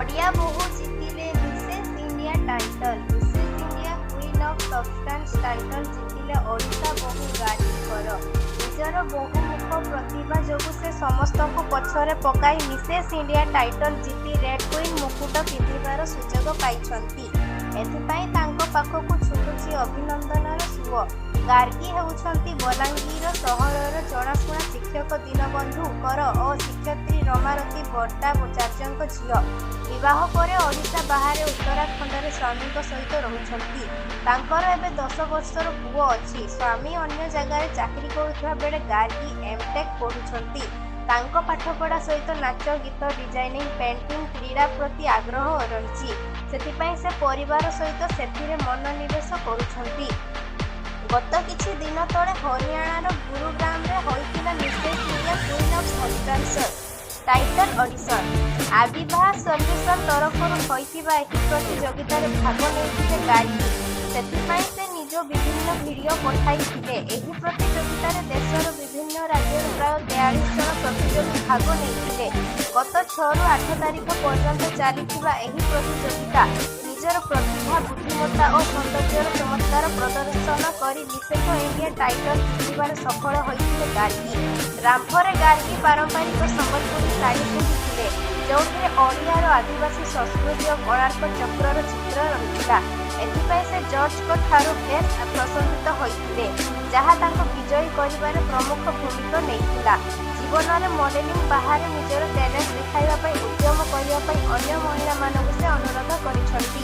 ଓଡ଼ିଆ ବୋହୂ ଜିତିଲେ Mrs India title. Mrs India queen of substance title ଜିତିଲେ ଓଡ଼ିଶା ବୋହୂ ଗାର୍ଗୀଙ୍କର। ନିଜର ବହୁମୁଖ ପ୍ରତିଭା ଯୋଗୁଁ ସେ ସମସ୍ତଙ୍କୁ ପଛରେ ପକାଇ ମିସେସ୍ ଇଣ୍ଡିଆ ଟାଇଟଲ ଜିତି ରେଡ୍ କୁଇନ୍ ମୁକୁଟ ପିନ୍ଧିବାର ସୁଯୋଗ ପାଇଛନ୍ତି। ଏଥିପାଇଁ ତାଙ୍କ ପାଖକୁ ଛୁଟୁଛି ଅଭିନନ୍ଦନର ସୁଅ। ଗାର୍ଗୀ ହେଉଛନ୍ତି ବଲାଙ୍ଗୀର ସହରର ଜଣାଶୁଣା ଶିକ୍ଷକ ଦୀନବନ୍ଧୁ କର ଓ ଶିକ୍ଷୟିତ୍ରୀ ରମାରତୀ ଭଟ୍ଟାଚାର୍ଯ୍ୟଙ୍କ ଝିଅ। ବିବାହ ପରେ ଓଡ଼ିଶା ବାହାରେ ଉତ୍ତରାଖଣ୍ଡରେ ସ୍ୱାମୀଙ୍କ ସହିତ ରହୁଛନ୍ତି। ତାଙ୍କର ଏବେ 10 ବର୍ଷର ପୁଅ ଅଛି। ସ୍ୱାମୀ ଅନ୍ୟ ଜାଗାରେ ଚାକିରି କରୁଥିବା ବେଳେ ଗାର୍ଗୀ ଏମ୍.ଟେକ୍ ପଢୁଛନ୍ତି। ତାଙ୍କ ପାଠପଢ଼ା ସହିତ ନାଚ, ଗୀତ, ଡିଜାଇନିଂ, ପେଣ୍ଟିଂ, କ୍ରୀଡ଼ା ପ୍ରତି ଆଗ୍ରହ ରହିଛି। ସେଥିପାଇଁ ସେ ପରିବାର ସହିତ ସେଥିରେ ମନୋନିବେଶ କରୁଛନ୍ତି। ଗତ କିଛି ଦିନ ତଳେ ହରିୟାଣାର ଗୁରୁଗ୍ରାମରେ ହୋଇଥିଲା Mrs India queen of substance title audition. ଆବିର୍ଭାବ ସଲ୍ୟୁସନ୍ ତରଫରୁ ହୋଇଥିବା ଏହି ପ୍ରତିଯୋଗିତାରେ ଭାଗ ନେଇଥିଲେ ଗାର୍ଗୀ। ସେଥିପାଇଁ ସେ ନିଜ ବିଭିନ୍ନ ଭିଡିଓ ପଠାଇଥିଲେ। ଏହି ପ୍ରତିଯୋଗିତାରେ ଦେଶର ବିଭିନ୍ନ ରାଜ୍ୟରୁ ପ୍ରାୟ 43 ଜଣ ପ୍ରତିଯୋଗୀ ଭାଗ ନେଇଥିଲେ। ଗତ 6ରୁ 8 ତାରିଖ ପର୍ଯ୍ୟନ୍ତ ଚାଲିଥିବା ଏହି ପ୍ରତିଯୋଗିତା ନିଜର ପ୍ରତିଭା, ବୁଦ୍ଧିମତ୍ତା ଓ ସୌନ୍ଦର୍ଯ୍ୟର ଚମତ୍କାର ପ୍ରଦର୍ଶନ କରି ମିସେସ୍ ଇଣ୍ଡିଆ ଟାଇଟଲ ଜିତିବାରେ ସଫଳ ହୋଇଥିଲେ ଗାର୍ଗୀ। ରାମ୍ପରେ ଗାର୍ଗୀ ପାରମ୍ପରିକ ସମ୍ବଲପୁରୀ ଶାଢ଼ୀ ପିନ୍ଧିଥିଲେ, ଯେଉଁଥିରେ ଓଡ଼ିଆର ଆଦିବାସୀ ସଂସ୍କୃତି ଓ କୋଣାର୍କ ଚକ୍ରର ଚିତ୍ର ରହିଥିଲା। ଏଥିପାଇଁ ସେ ଜଜ୍ଙ୍କ ଠାରୁ ବେଶ୍ ପ୍ରଶଂସିତ ହୋଇଥିଲେ, ଯାହା ତାଙ୍କୁ ବିଜୟୀ କରିବାରେ ପ୍ରମୁଖ ଭୂମିକା ନେଇଥିଲା। ଜୀବନରେ ମଡେଲିଂ ବାହାରେ ନିଜର ଟ୍ୟାଲେଣ୍ଟ ଦେଖାଇବା ପାଇଁ ଉଦ୍ୟମ କରିବା ପାଇଁ ଅନ୍ୟ ମହିଳାମାନଙ୍କୁ ସେ ଅନୁରୋଧ କରିଛନ୍ତି।